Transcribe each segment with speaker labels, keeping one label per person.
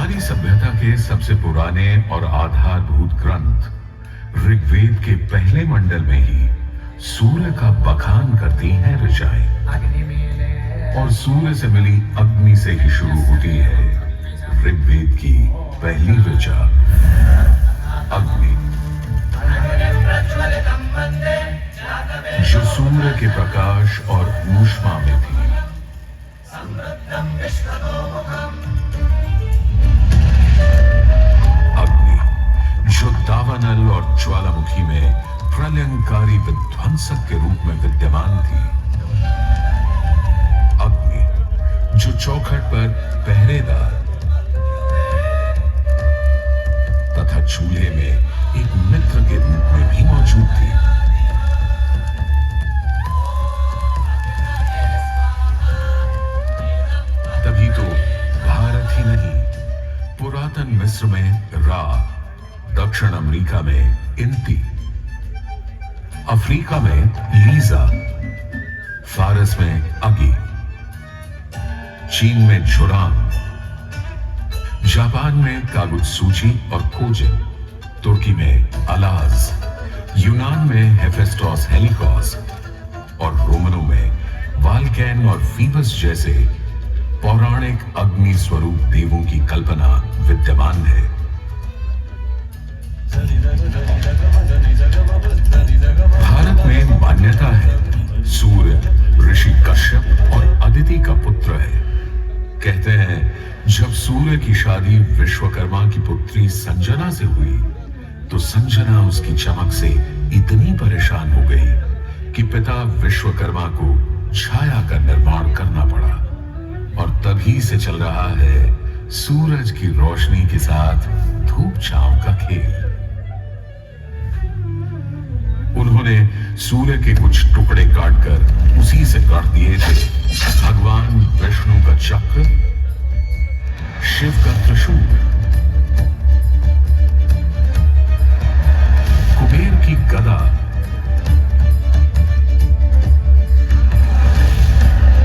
Speaker 1: हमारी सभ्यता के सबसे पुराने और आधारभूत ग्रंथ ऋग्वेद के पहले मंडल में ही सूर्य का बखान करती हैं ऋचाएं। और सूर्य से मिली अग्नि से ही शुरू होती है ऋग्वेद की पहली ऋचा अग्नि, जो सूर्य के प्रकाश और ऊष्मा में थी। अग्नि, जो दावानल और ज्वालामुखी में प्रलयंकारी विध्वंसक के रूप में विद्यमान थी। अग्नि, जो चौखट पर पहरेदार तथा चूल्हे में एक मित्र के रूप में भी मौजूद थी। तभी तो भारत ही नहीं, पुरातन मिस्र में रा, दक्षिण अमेरिका में इंती, अफ्रीका में लीजा, फारस में अगी, चीन में झुरांग, जापान में कागुत्सूची और कोजिन, तुर्की में अलाज, यूनान में हेफेस्टोस हेलिकोस और रोमनों में वाल्कैन और फीबस जैसे पौराणिक अग्नि स्वरूप देवों की कल्पना विद्यमान है। भारत में मान्यता है सूर्य ऋषि कश्यप और अदिति का पुत्र है। कहते हैं जब सूर्य की शादी विश्वकर्मा की पुत्री संजना से हुई तो संजना उसकी चमक से इतनी परेशान हो गई कि पिता विश्वकर्मा को छाया का निर्माण करना पड़ा। और तभी से चल रहा है सूरज की रोशनी के साथ धूप छांव का खेल। उन्होंने सूर्य के कुछ टुकड़े काटकर उसी से काट दिए थे भगवान विष्णु का चक्र, शिव का त्रिशूल, कुबेर की गदा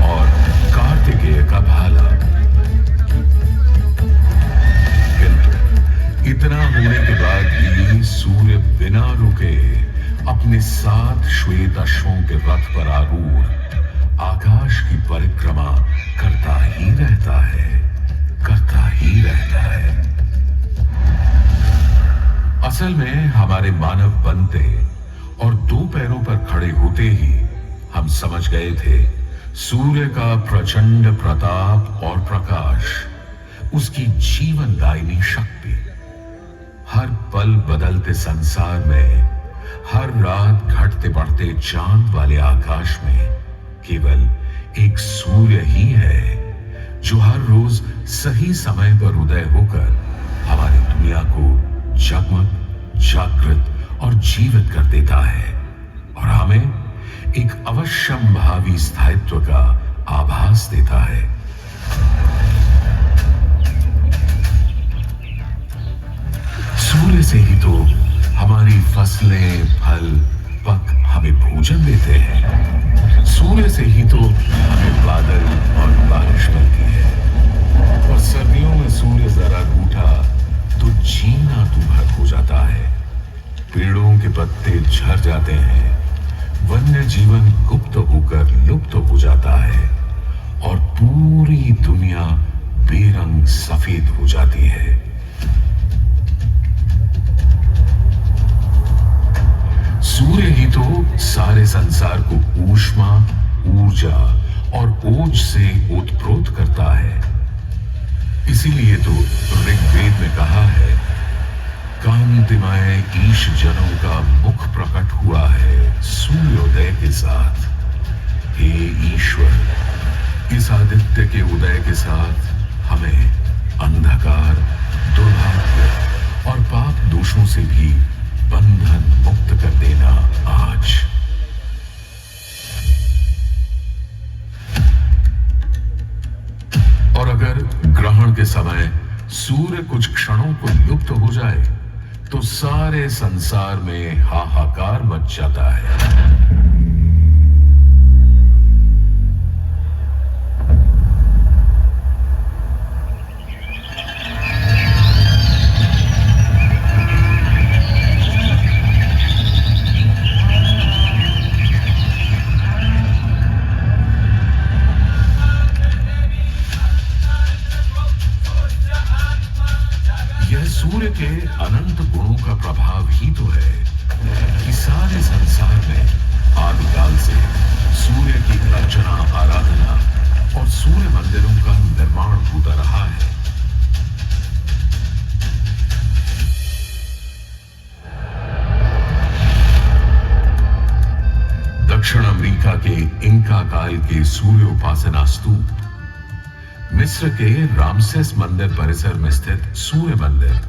Speaker 1: और कार्तिकेय का भाला। किंतु इतना होने के बाद भी सूर्य बिना रुके अपने 7 श्वेत अश्वों के रथ पर आरूढ़ आकाश की परिक्रमा करता ही रहता है, करता ही रहता है। असल में हमारे मानव बनते और 2 पैरों पर खड़े होते ही हम समझ गए थे सूर्य का प्रचंड प्रताप और प्रकाश, उसकी जीवनदायिनी शक्ति हर पल बदलते संसार में, हर रात घटते बढ़ते चांद वाले आकाश में केवल एक सूर्य ही है जो हर रोज सही समय पर उदय होकर हमारी दुनिया को जगमग, जागृत और जीवित कर देता है और हमें एक अवश्यंभावी स्थायित्व का आभास देता है। सूर्य से ही तो हमारी फसलें, फल, पक हमें भोजन देते हैं। सूर्य से ही तो हमें बादल और बारिश मिलती है। और सर्दियों में सूर्य जरा रूठा तो जीना दूभर हो जाता है। पेड़ों के पत्ते झड़ जाते हैं, वन्य जीवन गुप्त होकर लुप्त हो जाता है और पूरी दुनिया बेरंग सफेद हो जाती है। सूर्य ही तो सारे संसार को ऊष्मा, ऊर्जा और ओज से ओतप्रोत करता है। इसीलिए तो ऋग्वेद में कहा है कांतिमय ईश जनों का मुख प्रकट हुआ है सूर्योदय के साथ। हे ईश्वर, इस आदित्य के उदय के साथ हमें अंधकार, दुर्भाग्य और पाप दोषों से भी बंधन मुक्त कर देना आज। और अगर ग्रहण के समय सूर्य कुछ क्षणों को लुप्त हो जाए तो सारे संसार में हाहाकार मच जाता है। के अनंत गुणों का प्रभाव ही तो है कि सारे संसार में आदिकाल से सूर्य की अर्चना, आराधना और सूर्य मंदिरों का निर्माण होता रहा है। दक्षिण अमेरिका के इंका काल के सूर्य उपासना स्तूप, मिस्र के रामसेस मंदिर परिसर में स्थित सूर्य मंदिर,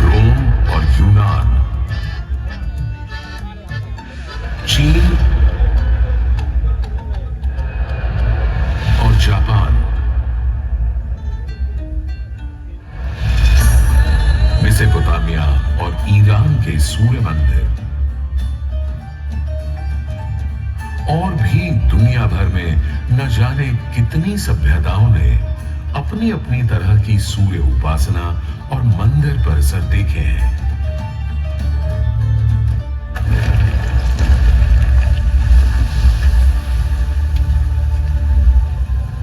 Speaker 1: रोम और यूनान, चीन और जापान, मेसोपोटामिया और ईरान के सूर्य मंदिर और भी दुनिया भर में न जाने कितनी सभ्यताओं ने अपनी अपनी तरह की सूर्य उपासना और मंदिर परिसर देखे हैं।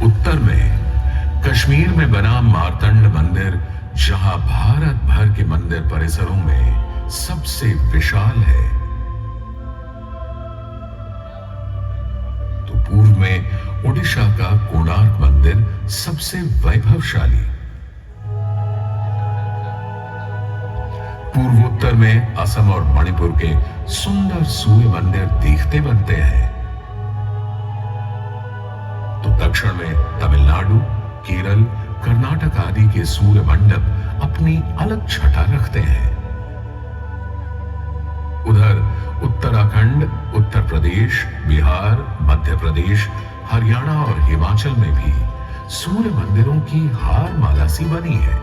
Speaker 1: उत्तर में कश्मीर में बना मार्तंड मंदिर, जहां भारत भर के मंदिर परिसरों में सबसे विशाल है, पूर्व में ओडिशा का कोणार्क मंदिर सबसे वैभवशाली, पूर्वोत्तर में असम और मणिपुर के सुंदर सूर्य मंदिर देखते बनते हैं, तो दक्षिण में तमिलनाडु, केरल, कर्नाटक आदि के सूर्य मंडप अपनी अलग छटा रखते हैं। उधर उत्तराखंड, उत्तर प्रदेश, बिहार, मध्य प्रदेश, हरियाणा और हिमाचल में भी सूर्य मंदिरों की हार माला सी बनी है।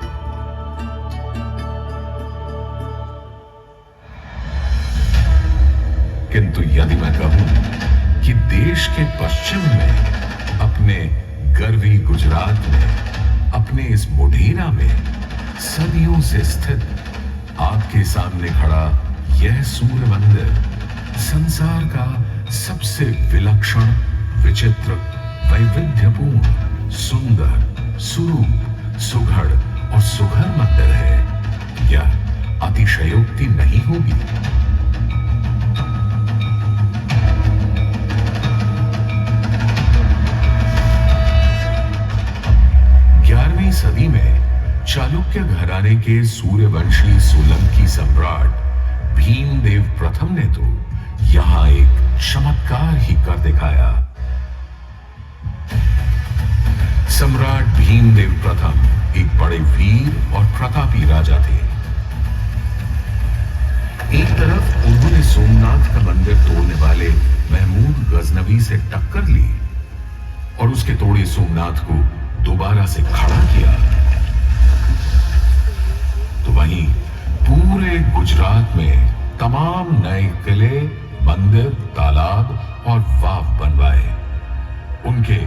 Speaker 1: किंतु यदि मैं कहूं कि देश के पश्चिम में, अपने गर्वी गुजरात में, अपने इस मोढेरा में सदियों से स्थित आपके सामने खड़ा यह सूर्य मंदिर संसार का सबसे विलक्षण, विचित्र, वैविध्यपूर्ण, सुंदर, सुरूप, सुघड़ और सुघर मंदिर है, यह अतिशयोक्ति नहीं होगी। ग्यारहवीं सदी में चालुक्य घराने के सूर्यवंशी सोलंकी सम्राट भीमदेव प्रथम ने तो यहां एक चमत्कार ही कर दिखाया। सम्राट भीमदेव प्रथम एक बड़े वीर और प्रतापी राजा थे। एक तरफ उन्होंने सोमनाथ का मंदिर तोड़ने वाले महमूद गजनवी से टक्कर ली और उसके तोड़े सोमनाथ को दोबारा से खड़ा किया, तो वहीं पूरे गुजरात में तमाम नए किले, मंदिर, तालाब और वाव बनवाए। उनके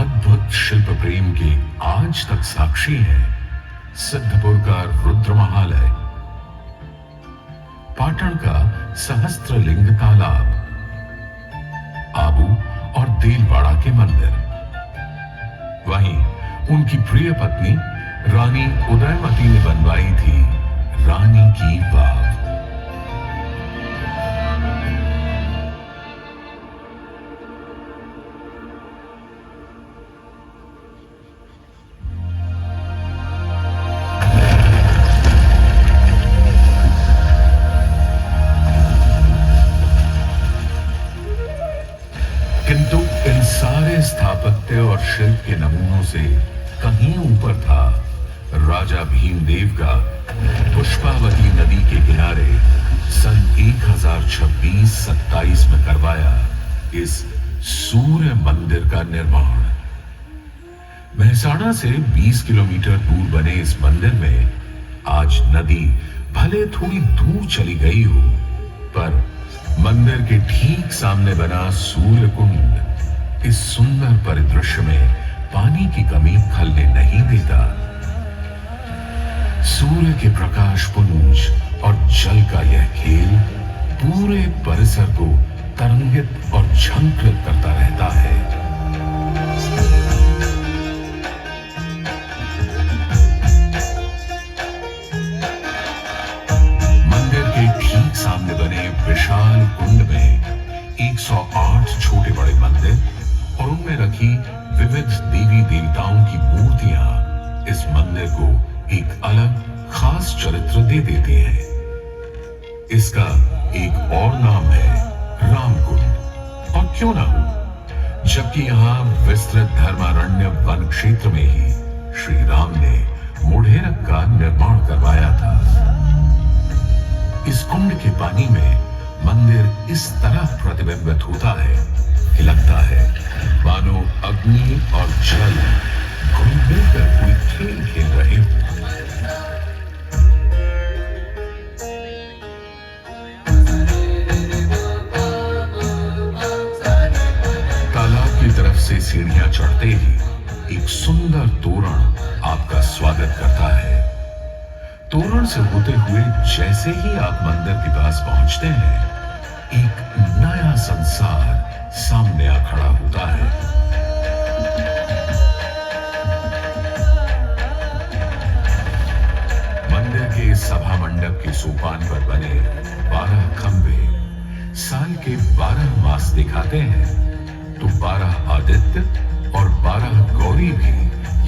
Speaker 1: अद्भुत शिल्प प्रेम के आज तक साक्षी हैं सिद्धपुर का रुद्र महालय, पाटन का सहस्त्रलिंग तालाब, आबू और देलवाड़ा के मंदिर। वहीं उनकी प्रिय पत्नी रानी उदयमती ने बनवाई थी रानी की वाव। किंतु इन सारे स्थापत्य और शिल्प के नमूनों से कहीं ऊपर था राजा भीमदेव का पुष्पावती नदी के किनारे सन 1026-27 में करवाया इस सूर्य मंदिर का निर्माण। मेहसाणा से 20 किलोमीटर दूर बने इस मंदिर में आज नदी भले थोड़ी दूर चली गई हो, पर मंदिर के ठीक सामने बना सूर्य कुंड इस सुंदर परिदृश्य में पानी की कमी खलने नहीं देता। सूर्य के प्रकाश पुंज और जल का यह खेल पूरे परिसर को तरंगित और झंकृत करता रहता है। की विविध देवी देवताओं की मूर्तियां इस मंदिर को एक अलग खास चरित्र दे देती हैं। इसका एक और नाम है रामकुंड। और क्यों ना हो, जबकि यहां विस्तृत धर्मारण्य वन क्षेत्र में ही श्री राम ने मोढेरक का निर्माण करवाया था। इस कुंड के पानी में मंदिर इस तरह प्रतिबिंबित होता है कि लगता है मानो अग्नि और जल घुल मिलकर कोई खेल खेल रहे हो। तालाब की तरफ से सीढ़ियां चढ़ते ही एक सुंदर तोरण आपका स्वागत करता है। तोरण से होते हुए जैसे ही आप मंदिर के पास पहुंचते हैं, एक नया संसार सामने आ खड़ा होता है। मंदिर के सभा मंडप के सोपान पर बने 12 खंभे साल के 12 मास दिखाते हैं, तो 12 आदित्य और 12 गौरी भी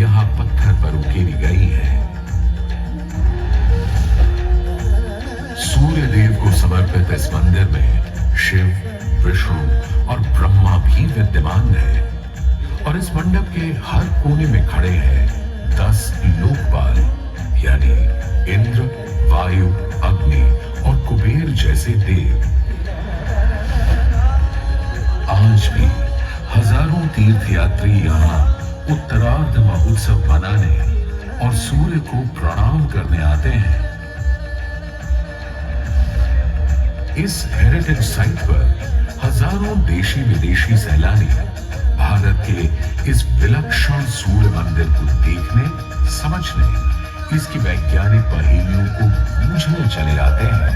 Speaker 1: यहां पत्थर पर उकेरी गई है। सूर्य देव को समर्पित इस मंदिर में शिव, विष्णु और ब्रह्मा भी विद्यमान है। और इस मंडप के हर कोने में खड़े हैं 10 लोकपाल, यानी इंद्र, वायु, अग्नि और कुबेर जैसे देव। आज भी हजारों तीर्थयात्री यहाँ उत्तरार्ध महोत्सव मनाने और सूर्य को प्रणाम करने आते हैं। इस हेरिटेज साइट पर हजारों देशी विदेशी सैलानी भारत के इस विलक्षण सूर्य मंदिर को देखने, समझने, इसकी वैज्ञानिक पहेलियों को बूझने चले आते हैं।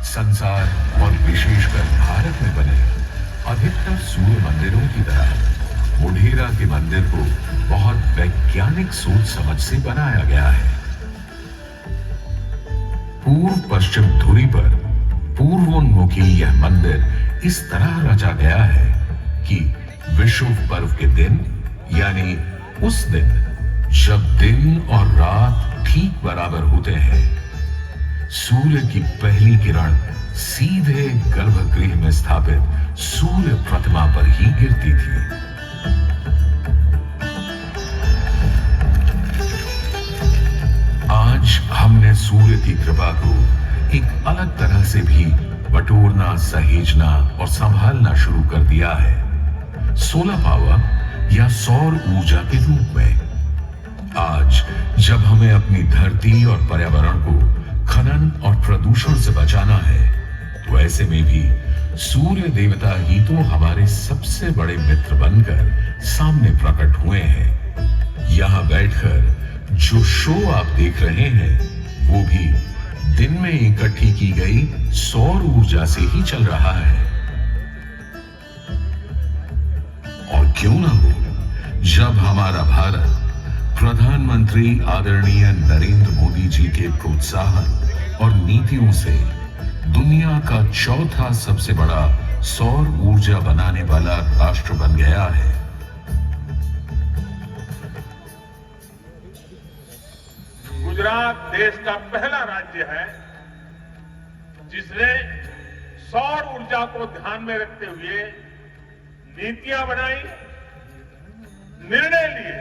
Speaker 1: संसार और विशेषकर भारत में बने अधिकतर सूर्य मंदिरों की तरह मोढेरा के मंदिर को बहुत वैज्ञानिक सोच समझ से बनाया गया है। पूर्व पश्चिम धुरी पर पूर्वोन्मुखी यह मंदिर इस तरह रचा गया है कि विषुव पर्व के दिन, यानी उस दिन जब दिन और रात ठीक बराबर होते हैं, सूर्य की पहली किरण सीधे गर्भगृह में स्थापित सूर्य प्रतिमा पर ही गिरती थी। आज हमने सूर्य की कृपा को एक अलग तरह से भी बटोरना, सहेजना और संभालना शुरू कर दिया है, सोलर पावर या सौर ऊर्जा के रूप में। आज जब हमें अपनी धरती और पर्यावरण को खनन और प्रदूषण से बचाना है, तो ऐसे में भी सूर्य देवता ही तो हमारे सबसे बड़े मित्र बनकर सामने प्रकट हुए हैं। यहां बैठकर जो शो आप देख रहे हैं, वो भी दिन में इकट्ठी की गई सौर ऊर्जा से ही चल रहा है। और क्यों ना हो, जब हमारा भारत प्रधानमंत्री आदरणीय नरेंद्र मोदी जी के प्रोत्साहन और नीतियों से दुनिया का चौथा सबसे बड़ा सौर ऊर्जा बनाने वाला राष्ट्र बन गया है।
Speaker 2: गुजरात देश का पहला राज्य है जिसने सौर ऊर्जा को ध्यान में रखते हुए नीतियां बनाई, निर्णय लिए।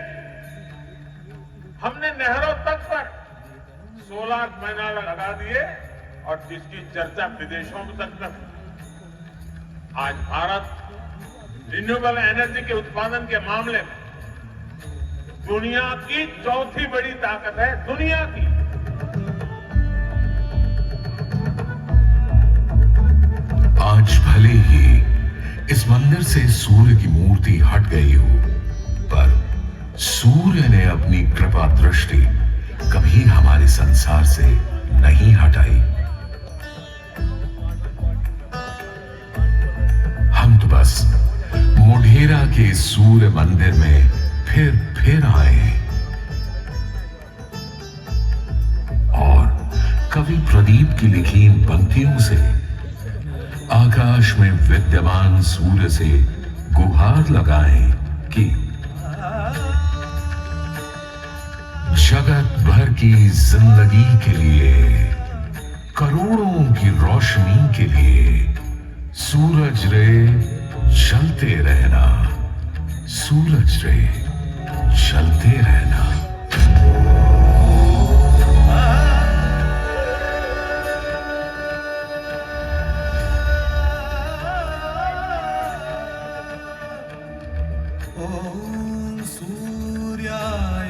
Speaker 2: हमने नहरों तक पर सोलर पैनल लगा दिए और जिसकी चर्चा विदेशों में तक में। आज भारत रिन्यूएबल एनर्जी के उत्पादन के मामले में दुनिया की चौथी बड़ी ताकत है, दुनिया की।
Speaker 1: आज भले ही इस मंदिर से सूर्य की मूर्ति हट गई हो, पर सूर्य ने अपनी कृपा दृष्टि कभी हमारे संसार से नहीं हटाई। हम तो बस मोढेरा के सूर्य मंदिर में फिर आए हैं और कवि प्रदीप की लिखी इन पंक्तियों से आकाश में विद्यमान सूर्य से गुहार लगाएं कि जगत भर की जिंदगी के लिए, करोड़ों की रोशनी के लिए सूरज रे जलते रहना, सूरज रे जलते रहना।
Speaker 3: ॐ सूर्याय